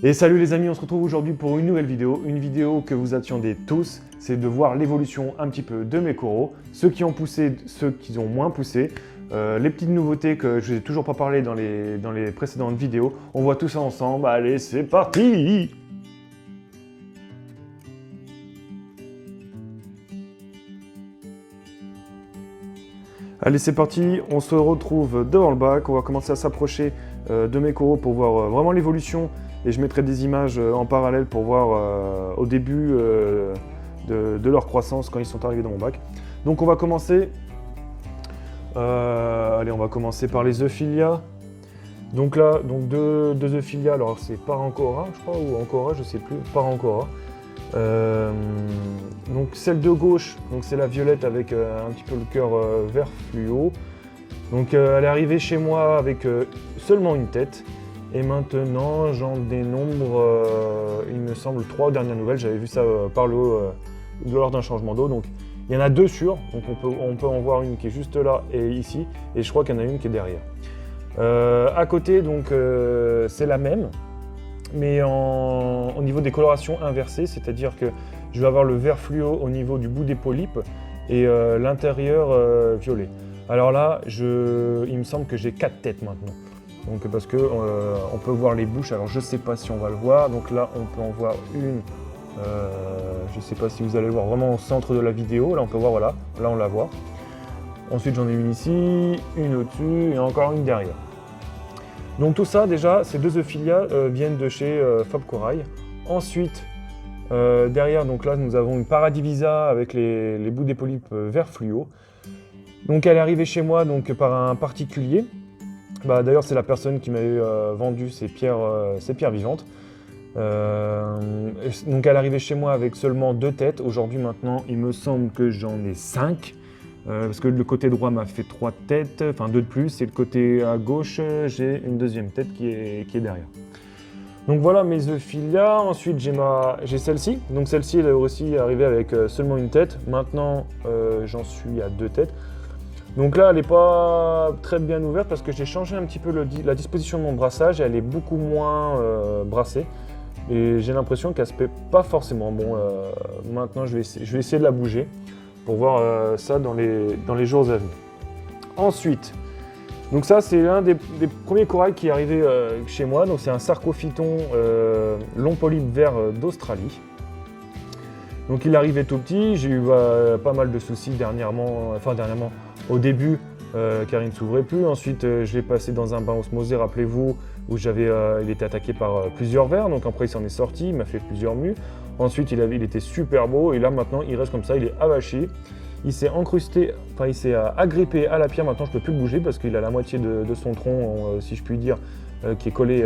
Et salut les amis, on se retrouve aujourd'hui pour une nouvelle vidéo, que vous attendez tous, c'est de voir l'évolution un petit peu de mes coraux, ceux qui ont poussé, ceux qui ont moins poussé, les petites nouveautés que je n'ai toujours pas parlé dans les précédentes vidéos. On voit tout ça ensemble, allez c'est parti! Allez c'est parti, on se retrouve devant le bac, on va commencer à s'approcher de mes coraux pour voir vraiment l'évolution. Et je mettrai des images en parallèle pour voir au début de leur croissance quand ils sont arrivés dans mon bac. Donc on va commencer. Allez, on va commencer par les Euphilia. Donc là, deux Euphilia. Alors c'est Parancora, je crois, ou Ancora, je sais plus. Parancora. Donc celle de gauche, donc c'est la violette avec un petit peu le cœur vert fluo. Donc elle est arrivée chez moi avec seulement une tête. Et maintenant, j'en dénombre, il me semble, 3 dernières nouvelles. J'avais vu ça par le haut lors d'un changement d'eau. Donc, il y en a 2 sûrs. Donc, on peut en voir une qui est juste là et ici. Et je crois qu'il y en a une qui est derrière. À côté, donc, c'est la même, mais au niveau des colorations inversées. C'est-à-dire que je vais avoir le vert fluo au niveau du bout des polypes et l'intérieur violet. Alors là, il me semble que j'ai 4 têtes maintenant. Donc parce que on peut voir les bouches, alors je sais pas si on va le voir, donc là on peut en voir une, je sais pas si vous allez le voir vraiment au centre de la vidéo, là on peut voir, voilà, là on la voit. Ensuite j'en ai une ici, une au-dessus et encore une derrière. Donc tout ça déjà, ces 2 Euphilia viennent de chez Fab Corail. Ensuite, derrière, donc là nous avons une Paradivisa avec les bouts des polypes vert fluo. Donc elle est arrivée chez moi donc, par un particulier. D'ailleurs, c'est la personne qui m'avait vendu ces pierres vivantes. Donc, elle est arrivée chez moi avec seulement 2 têtes. Aujourd'hui, maintenant, il me semble que j'en ai 5. Parce que le côté droit m'a fait 3 têtes, enfin 2 de plus. Et le côté à gauche, j'ai une deuxième tête qui est derrière. Donc voilà mes Euphilia. Ensuite, j'ai celle-ci. Donc celle-ci, elle est aussi arrivée avec seulement une tête. Maintenant, j'en suis à 2 têtes. Donc là, elle n'est pas très bien ouverte parce que j'ai changé un petit peu la disposition de mon brassage et elle est beaucoup moins brassée. Et j'ai l'impression qu'elle se paie pas forcément. Bon, maintenant, je vais essayer de la bouger pour voir ça dans les jours à venir. Ensuite, donc ça, c'est l'un des premiers corails qui est arrivé chez moi. Donc c'est un Sarcophyton long polype vert d'Australie. Donc il arrivait tout petit, j'ai eu pas mal de soucis dernièrement, au début, car il ne s'ouvrait plus. Ensuite, je l'ai passé dans un bain osmosé, rappelez-vous, où il était attaqué par plusieurs vers. Donc après, il s'en est sorti, il m'a fait plusieurs mues. Ensuite, il était super beau et là maintenant, il reste comme ça, il est avachi. Il s'est incrusté, il s'est agrippé à la pierre. Maintenant, je ne peux plus le bouger parce qu'il a la moitié de son tronc, si je puis dire, qui est collé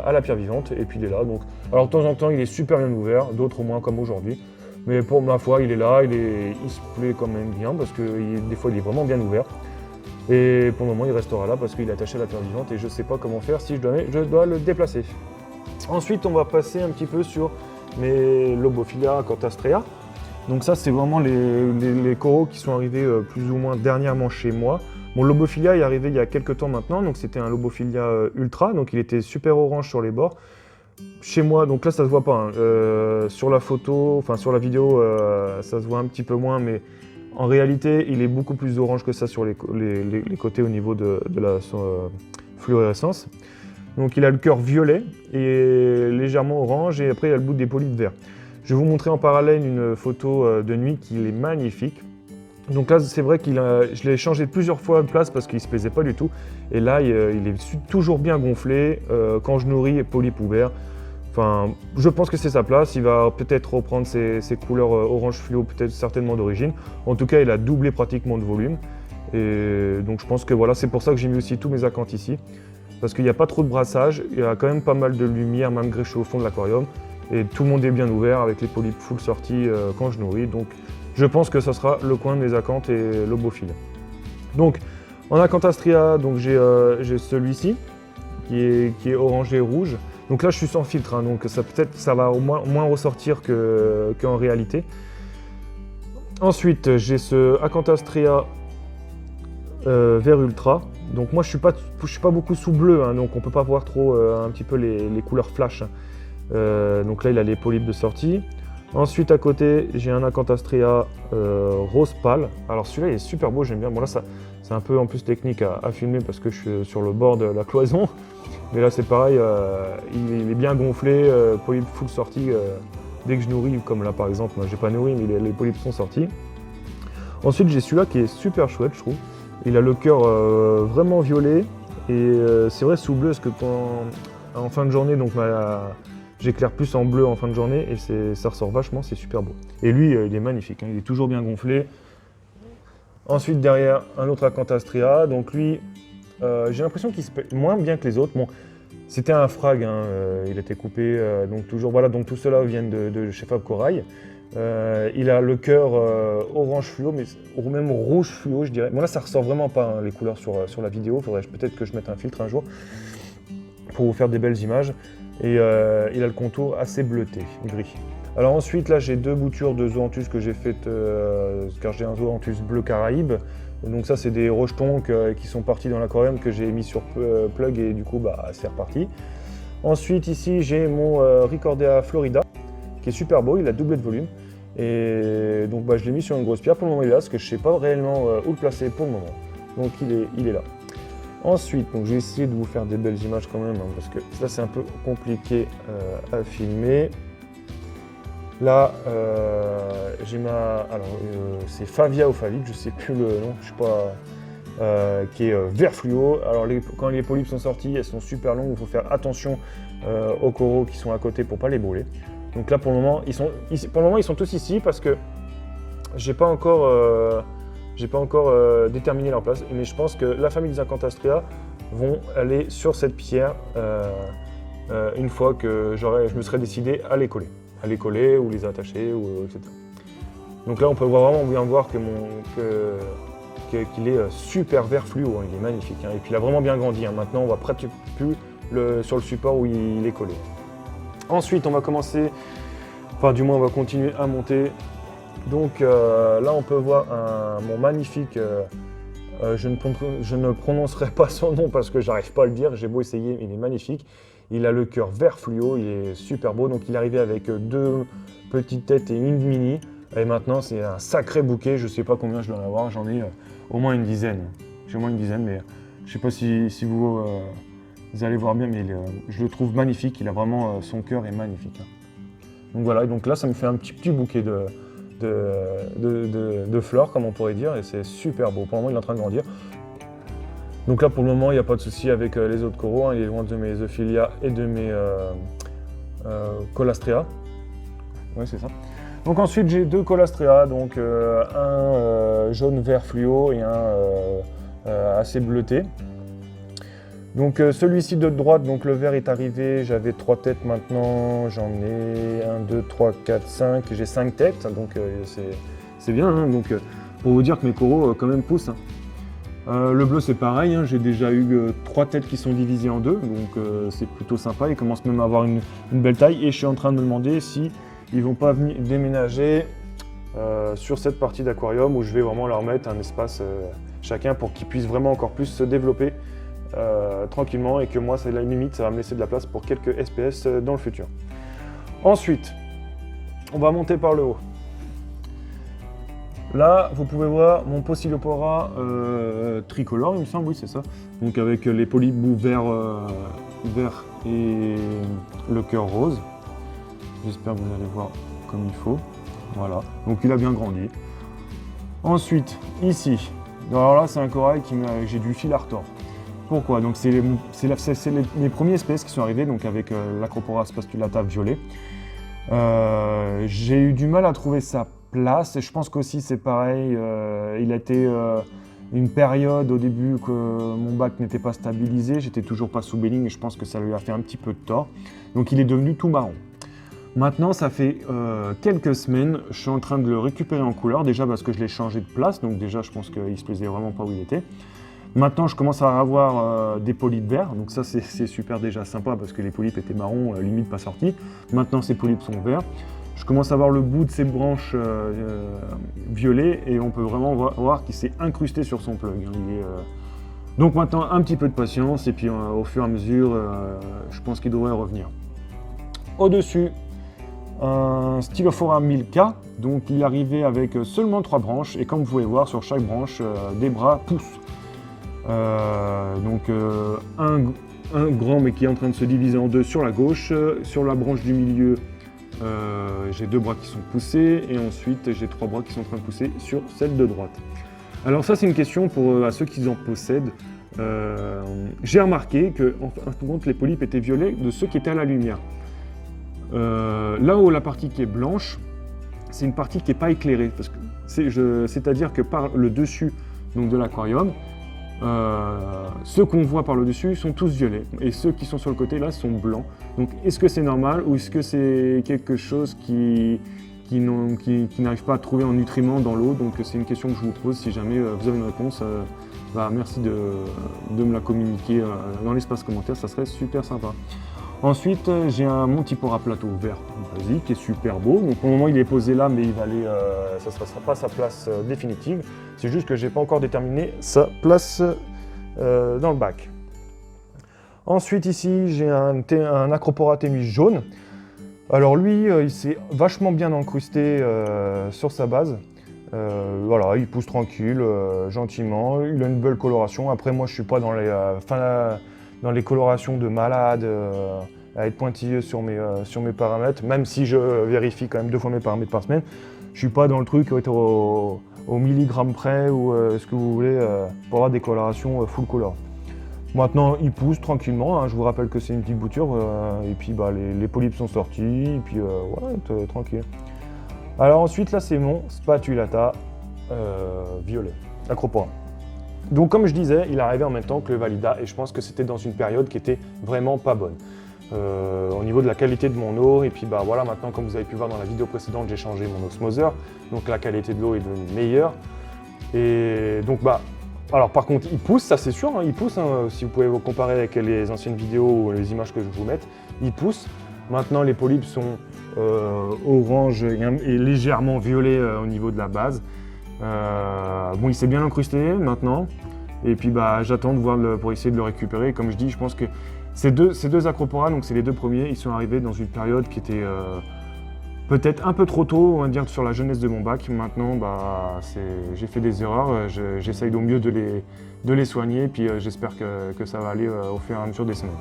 à la pierre vivante. Et puis il est là. Donc, alors de temps en temps, il est super bien ouvert, d'autres moins comme aujourd'hui. Mais pour ma foi, il est là, il se plaît quand même bien parce que des fois il est vraiment bien ouvert. Et pour le moment il restera là parce qu'il est attaché à la pierre vivante et je ne sais pas comment faire si je dois le déplacer. Ensuite on va passer un petit peu sur mes Lobophilia acantastrea. Donc ça c'est vraiment les coraux qui sont arrivés plus ou moins dernièrement chez moi. Mon Lobophilia est arrivé il y a quelques temps maintenant, donc c'était un Lobophilia ultra, donc il était super orange sur les bords. Chez moi, donc là ça se voit pas, hein. Sur la photo, enfin sur la vidéo, ça se voit un petit peu moins, mais en réalité il est beaucoup plus orange que ça sur les côtés au niveau de la fluorescence. Donc il a le cœur violet et légèrement orange et après il y a le bout des polypes verts. Je vais vous montrer en parallèle une photo de nuit qui est magnifique. Donc là c'est vrai je l'ai changé plusieurs fois de place parce qu'il ne se plaisait pas du tout. Et là il est toujours bien gonflé quand je nourris polypes ouverts. Enfin, je pense que c'est sa place, il va peut-être reprendre ses couleurs orange fluo, peut-être certainement d'origine. En tout cas, il a doublé pratiquement de volume. Et donc je pense que voilà, c'est pour ça que j'ai mis aussi tous mes acanthes ici. Parce qu'il n'y a pas trop de brassage, il y a quand même pas mal de lumière malgré que je suis au fond de l'aquarium. Et tout le monde est bien ouvert avec les polypes full sortis quand je nourris. Donc je pense que ça sera le coin de mes acanthes et Lobophilia. Donc en acantastria, j'ai celui-ci qui est orange et rouge. Donc là, je suis sans filtre, hein, donc ça va au moins ressortir qu'en réalité. Ensuite, j'ai ce Acantastrea vert ultra. Donc moi, je suis pas beaucoup sous bleu, hein, donc on peut pas voir trop un petit peu les couleurs flash. Donc là, il a les polypes de sortie. Ensuite, à côté, j'ai un Acanthastrya rose pâle. Alors celui-là, il est super beau, j'aime bien. Bon là, c'est un peu en plus technique à filmer parce que je suis sur le bord de la cloison. Mais là, c'est pareil, il est bien gonflé, polypes full sortie. Dès que je nourris, comme là par exemple, moi j'ai pas nourri, mais les polypes sont sortis. Ensuite, j'ai celui-là qui est super chouette, je trouve. Il a le cœur vraiment violet. Et c'est vrai sous bleu, parce que en fin de journée, donc j'éclaire plus en bleu en fin de journée et ça ressort vachement, c'est super beau. Et lui, il est magnifique, hein, il est toujours bien gonflé. Ensuite, derrière, un autre Acanthastrya. Donc lui, j'ai l'impression qu'il se paie moins bien que les autres. Bon, c'était un frag, hein, il a été coupé, donc toujours, voilà, donc tout cela vient de chez Fab Corail. Il a le cœur orange fluo, mais ou même rouge fluo, je dirais. Bon là, ça ressort vraiment pas hein, les couleurs sur la vidéo. Faudrait peut-être que je mette un filtre un jour pour vous faire des belles images. Et il a le contour assez bleuté, gris. Alors ensuite, là, j'ai deux boutures de zoanthus que j'ai faites, car j'ai un zoanthus bleu Caraïbe. Donc ça, c'est des rejetons qui sont partis dans l'aquarium que j'ai mis sur plug et du coup, bah, c'est reparti. Ensuite, ici, j'ai mon Ricordea Florida, qui est super beau, il a doublé de volume. Et donc bah, je l'ai mis sur une grosse pierre. Pour le moment, il est là, parce que je ne sais pas réellement où le placer pour le moment. Donc il est là. Ensuite, donc, je vais essayer de vous faire des belles images quand même, hein, parce que ça c'est un peu compliqué à filmer. Là, j'ai c'est Favia ou Favite, je ne sais plus le nom, je sais pas, qui est vert fluo. Alors quand les polypes sont sortis, elles sont super longues, il faut faire attention aux coraux qui sont à côté pour ne pas les brûler. Donc là pour le moment, ils sont tous ici parce que j'ai pas encore déterminé leur place, mais je pense que la famille des Acanthastrya vont aller sur cette pierre une fois que je me serai décidé à les coller ou les attacher, etc. Donc là on peut vraiment bien voir qu'il est super vert fluo, hein, il est magnifique, hein, et puis il a vraiment bien grandi, hein. Maintenant on va pratiquement plus sur le support où il est collé. Ensuite on va commencer, enfin du moins on va continuer à monter. Donc là on peut voir mon magnifique, je ne prononcerai pas son nom parce que j'arrive pas à le dire, j'ai beau essayer, il est magnifique. Il a le cœur vert fluo, il est super beau, donc il est arrivé avec deux petites têtes et une mini. Et maintenant c'est un sacré bouquet, je sais pas combien je dois en avoir, j'en ai au moins une dizaine. J'ai au moins une dizaine, mais je sais pas si vous allez voir bien, mais je le trouve magnifique, il a vraiment, son cœur est magnifique. Hein. Donc voilà, donc là ça me fait un petit bouquet de fleurs, comme on pourrait dire, et c'est super beau. Pour le moment, il est en train de grandir. Donc là, pour le moment, il n'y a pas de souci avec les autres coraux. Hein. Il est loin de mes Euphilia et de mes Colastrea. Ouais, c'est ça. Donc ensuite, j'ai deux Colastrea, donc un jaune-vert fluo et un assez bleuté. Donc celui-ci de droite, donc le vert est arrivé, j'avais 3 têtes maintenant, j'en ai 1, 2, 3, 4, 5, j'ai 5 têtes, donc c'est bien, hein, donc pour vous dire que mes coraux quand même poussent. Hein. Le bleu c'est pareil, hein, j'ai déjà eu 3 têtes qui sont divisées en 2, donc c'est plutôt sympa, ils commencent même à avoir une belle taille et je suis en train de me demander si ils vont pas venir déménager sur cette partie d'aquarium où je vais vraiment leur mettre un espace chacun pour qu'ils puissent vraiment encore plus se développer. Tranquillement et que moi c'est la limite, ça va me laisser de la place pour quelques SPS dans le futur. Ensuite, on va monter par le haut. Là, vous pouvez voir mon Pocillopora tricolore, il me semble, oui c'est ça. Donc avec les polypes vert et le cœur rose. J'espère que vous allez voir comme il faut. Voilà, donc il a bien grandi. Ensuite, ici, alors là c'est un corail que j'ai du fil à retordre. Pourquoi? Donc c'est les premiers espèces qui sont arrivés donc avec l'Acropora spatulata violet. J'ai eu du mal à trouver sa place et je pense qu'aussi c'est pareil, il a été une période au début que mon bac n'était pas stabilisé, j'étais toujours pas sous belling et je pense que ça lui a fait un petit peu de tort. Donc il est devenu tout marron. Maintenant ça fait quelques semaines, je suis en train de le récupérer en couleur, déjà parce que je l'ai changé de place, donc déjà je pense qu'il se plaisait vraiment pas où il était. Maintenant, je commence à avoir des polypes verts, donc ça c'est super déjà sympa parce que les polypes étaient marrons, limite pas sortis. Maintenant, ces polypes sont verts. Je commence à voir le bout de ses branches violet et on peut vraiment voir qu'il s'est incrusté sur son plug. Hein. Donc maintenant, un petit peu de patience et puis au fur et à mesure, je pense qu'il devrait revenir. Au-dessus, un Stylophora 1000K, donc il est arrivé avec seulement 3 branches, et comme vous pouvez voir, sur chaque branche, des bras poussent. Un grand mais qui est en train de se diviser en deux sur la gauche. Sur la branche du milieu, j'ai 2 bras qui sont poussés et ensuite j'ai 3 bras qui sont en train de pousser sur celle de droite. Alors ça c'est une question pour à ceux qui en possèdent. J'ai remarqué que en fin de compte les polypes étaient violets de ceux qui étaient à la lumière. Là où la partie qui est blanche, c'est une partie qui n'est pas éclairée, c'est-à-dire que par le dessus donc, de l'aquarium, ceux qu'on voit par le dessus sont tous violets et ceux qui sont sur le côté là sont blancs. Donc est-ce que c'est normal ou est-ce que c'est quelque chose qui n'arrive pas à trouver en nutriments dans l'eau? Donc c'est une question que je vous pose. Si jamais vous avez une réponse, merci de me la communiquer dans l'espace commentaire, ça serait super sympa. Ensuite, j'ai un Montipora plateau vert basique qui est super beau. Donc pour le moment, il est posé là, mais il va aller, ça ne sera pas sa place définitive. C'est juste que je n'ai pas encore déterminé sa place dans le bac. Ensuite, ici, j'ai un Acropora tenuis jaune. Alors lui, il s'est vachement bien incrusté sur sa base. Voilà, il pousse tranquille, gentiment. Il a une belle coloration. Après, moi, je ne suis pas dans les colorations de malade, à être pointilleux sur mes paramètres, même si je vérifie quand même 2 fois mes paramètres par semaine. Je suis pas dans le truc être au milligramme près ou ce que vous voulez pour avoir des colorations full color. Maintenant, il pousse tranquillement, hein, je vous rappelle que c'est une petite bouture, et puis les polypes sont sortis, et puis voilà, tranquille. Alors ensuite, là c'est mon Spatulata violet, Acropora. Donc comme je disais, il arrivait en même temps que le Valida et je pense que c'était dans une période qui était vraiment pas bonne. Au niveau de la qualité de mon eau, et puis voilà, maintenant comme vous avez pu voir dans la vidéo précédente, j'ai changé mon osmoseur, donc la qualité de l'eau est devenue meilleure. Et donc alors par contre il pousse, ça c'est sûr, hein, il pousse, hein, si vous pouvez vous comparer avec les anciennes vidéos ou les images que je vous mette, il pousse. Maintenant les polypes sont orange et légèrement violets au niveau de la base. Bon, il s'est bien incrusté maintenant, et puis j'attends de voir pour essayer de le récupérer. Comme je dis, je pense que ces deux Acropora, donc c'est les 2 premiers, ils sont arrivés dans une période qui était peut-être un peu trop tôt, on va dire, sur la jeunesse de mon bac. Maintenant, j'ai fait des erreurs, j'essaye au mieux de les soigner, puis j'espère que ça va aller au fur et à mesure des semaines.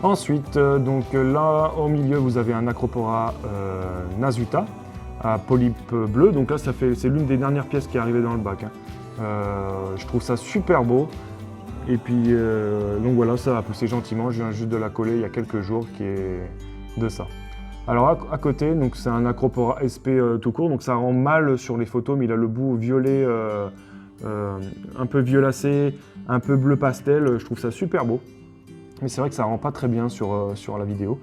Ensuite, donc là au milieu, vous avez un Acropora Nasuta à polype bleu, donc là c'est l'une des dernières pièces qui est arrivée dans le bac. Hein. Je trouve ça super beau, et puis donc voilà, ça va pousser gentiment. Je viens juste de la coller il y a quelques jours qui est de ça. Alors à côté, donc c'est un Acropora SP tout court, donc ça rend mal sur les photos, mais il a le bout violet, un peu violacé, un peu bleu pastel. Je trouve ça super beau, mais c'est vrai que ça rend pas très bien sur la vidéo.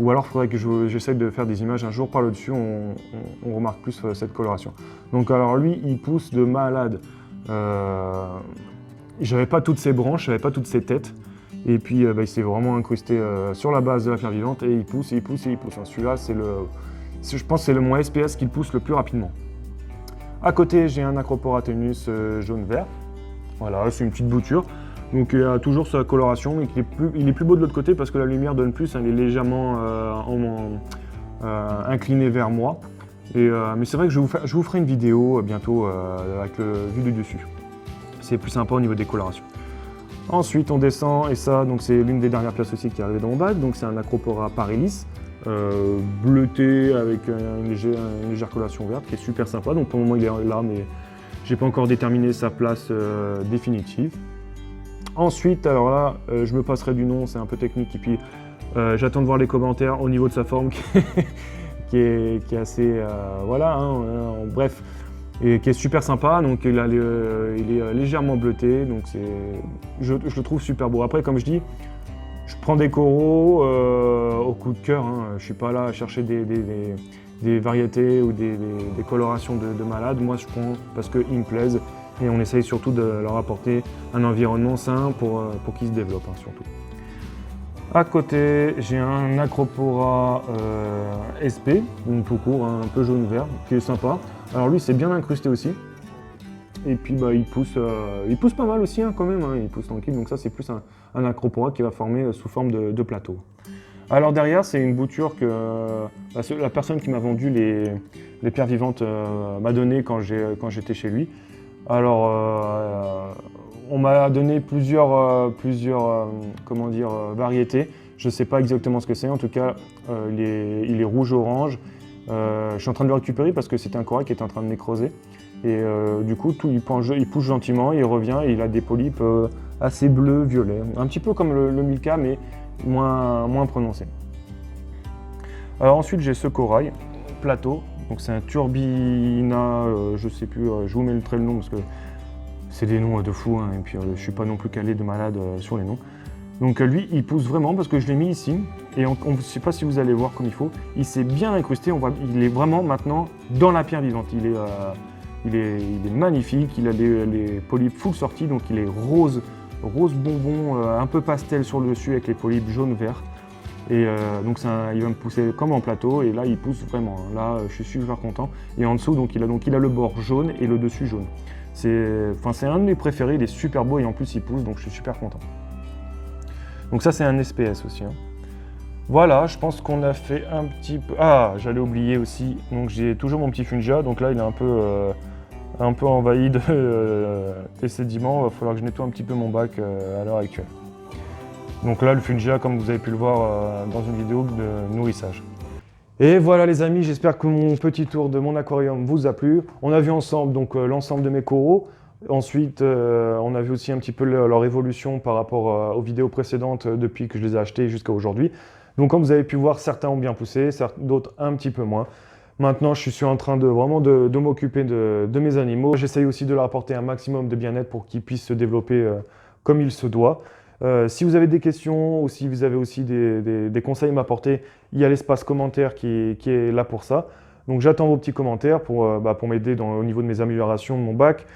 Ou alors il faudrait que j'essaye de faire des images un jour par le dessus, on remarque plus cette coloration. Donc alors lui, il pousse de malade. J'avais pas toutes ses branches, j'avais pas toutes ses têtes. Et puis il s'est vraiment incrusté sur la base de la pierre vivante et il pousse et il pousse et il pousse. Celui-là, je pense que c'est mon SPS qui le pousse le plus rapidement. À côté, j'ai un Acropora tenuis jaune-vert. Voilà, c'est une petite bouture. Donc il a toujours sa coloration, mais il est plus beau de l'autre côté parce que la lumière donne plus, elle est légèrement inclinée vers moi. Mais c'est vrai que je vous ferai une vidéo bientôt avec le vue du dessus. C'est plus sympa au niveau des colorations. Ensuite on descend, et ça donc c'est l'une des dernières pièces aussi qui est arrivée dans mon bac, donc c'est un Acropora Parilis, bleuté avec une légère coloration verte qui est super sympa. Donc pour le moment il est là, mais j'ai pas encore déterminé sa place définitive. Ensuite, alors là, je me passerai du nom, c'est un peu technique, et puis j'attends de voir les commentaires au niveau de sa forme qui est assez, voilà, hein, bref, et qui est super sympa. Donc il est légèrement bleuté, donc je le trouve super beau. Après, comme je dis, je prends des coraux au coup de cœur, hein. Je suis pas là à chercher des variétés ou des colorations de malade. Moi, je prends parce qu'ils me plaisent. Et on essaye surtout de leur apporter un environnement sain pour qu'ils se développent, hein, surtout. À côté, j'ai un Acropora SP, donc tout court, hein, un peu jaune-vert, qui est sympa. Alors lui, c'est bien incrusté aussi. Et puis il pousse pas mal aussi, hein, quand même, hein, il pousse tranquille. Donc ça, c'est plus un Acropora qui va former sous forme de plateau. Alors derrière, c'est une bouture que la personne qui m'a vendu les pierres vivantes m'a donné quand j'étais chez lui. Alors, on m'a donné plusieurs comment dire, variétés. Je ne sais pas exactement ce que c'est. En tout cas, il est rouge-orange. Je suis en train de le récupérer parce que c'était un corail qui était en train de nécroser. Et du coup, il pousse gentiment, il revient et il a des polypes assez bleus-violets. Un petit peu comme le Milka, mais moins prononcé. Alors ensuite, j'ai ce corail plateau. Donc c'est un Turbina, je sais plus, je vous mets le nom parce que c'est des noms de fou, hein, et puis je suis pas non plus calé de malade sur les noms. Donc lui, il pousse vraiment parce que je l'ai mis ici, et on ne sait pas si vous allez voir comme il faut. Il s'est bien incrusté, il est vraiment maintenant dans la pierre vivante. Il est magnifique, il a les polypes full sortis, donc il est rose bonbon, un peu pastel sur le dessus avec les polypes jaune-vert. Et donc il va me pousser comme en plateau, et là il pousse vraiment. Là je suis super content. Et en dessous, il a le bord jaune et le dessus jaune. C'est un de mes préférés, il est super beau et en plus il pousse, donc je suis super content. Donc ça c'est un SPS aussi, hein. Voilà, je pense qu'on a fait un petit peu... Ah, j'allais oublier aussi, donc j'ai toujours mon petit Fungia, donc là il est un peu envahi des sédiments. Il va falloir que je nettoie un petit peu mon bac à l'heure actuelle. Donc là, le Fungia, comme vous avez pu le voir dans une vidéo de nourrissage. Et voilà les amis, j'espère que mon petit tour de mon aquarium vous a plu. On a vu ensemble donc l'ensemble de mes coraux. Ensuite, on a vu aussi un petit peu leur évolution par rapport aux vidéos précédentes depuis que je les ai achetés jusqu'à aujourd'hui. Donc comme vous avez pu voir, certains ont bien poussé, d'autres un petit peu moins. Maintenant, je suis en train de vraiment de m'occuper de mes animaux. J'essaye aussi de leur apporter un maximum de bien-être pour qu'ils puissent se développer comme il se doit. Si vous avez des questions ou si vous avez aussi des conseils à m'apporter, il y a l'espace commentaire qui est là pour ça. Donc j'attends vos petits commentaires pour m'aider au niveau de mes améliorations de mon bac.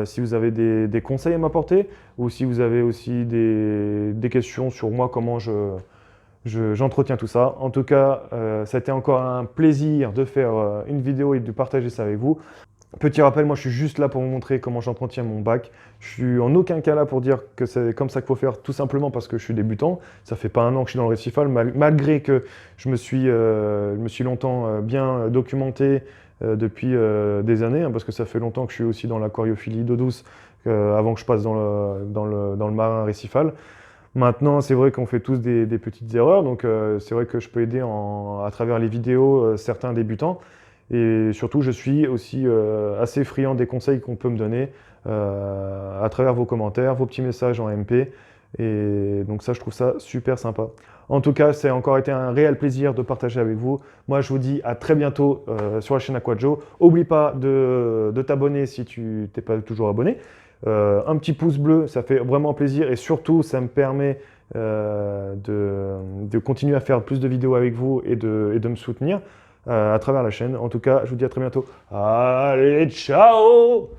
Si vous avez des conseils à m'apporter ou si vous avez aussi des questions sur moi, comment j'entretiens tout ça. En tout cas, ça a été encore un plaisir de faire une vidéo et de partager ça avec vous. Petit rappel, moi je suis juste là pour vous montrer comment j'entretiens mon bac. Je suis en aucun cas là pour dire que c'est comme ça qu'il faut faire, tout simplement parce que je suis débutant. Ça fait pas un an que je suis dans le récifal, malgré que je me suis longtemps bien documenté depuis des années, hein, parce que ça fait longtemps que je suis aussi dans l'aquariophilie d'eau douce, avant que je passe dans le marin récifal. Maintenant, c'est vrai qu'on fait tous des petites erreurs, donc c'est vrai que je peux aider à travers les vidéos certains débutants. Et surtout, je suis aussi assez friand des conseils qu'on peut me donner à travers vos commentaires, vos petits messages en MP. Et donc ça, je trouve ça super sympa. En tout cas, ça a encore été un réel plaisir de partager avec vous. Moi, je vous dis à très bientôt sur la chaîne AquaJoe. N'oublie pas de t'abonner si tu t'es pas toujours abonné. Un petit pouce bleu, ça fait vraiment plaisir. Et surtout, ça me permet de continuer à faire plus de vidéos avec vous et de me soutenir à travers la chaîne. En tout cas, je vous dis à très bientôt. Allez, ciao!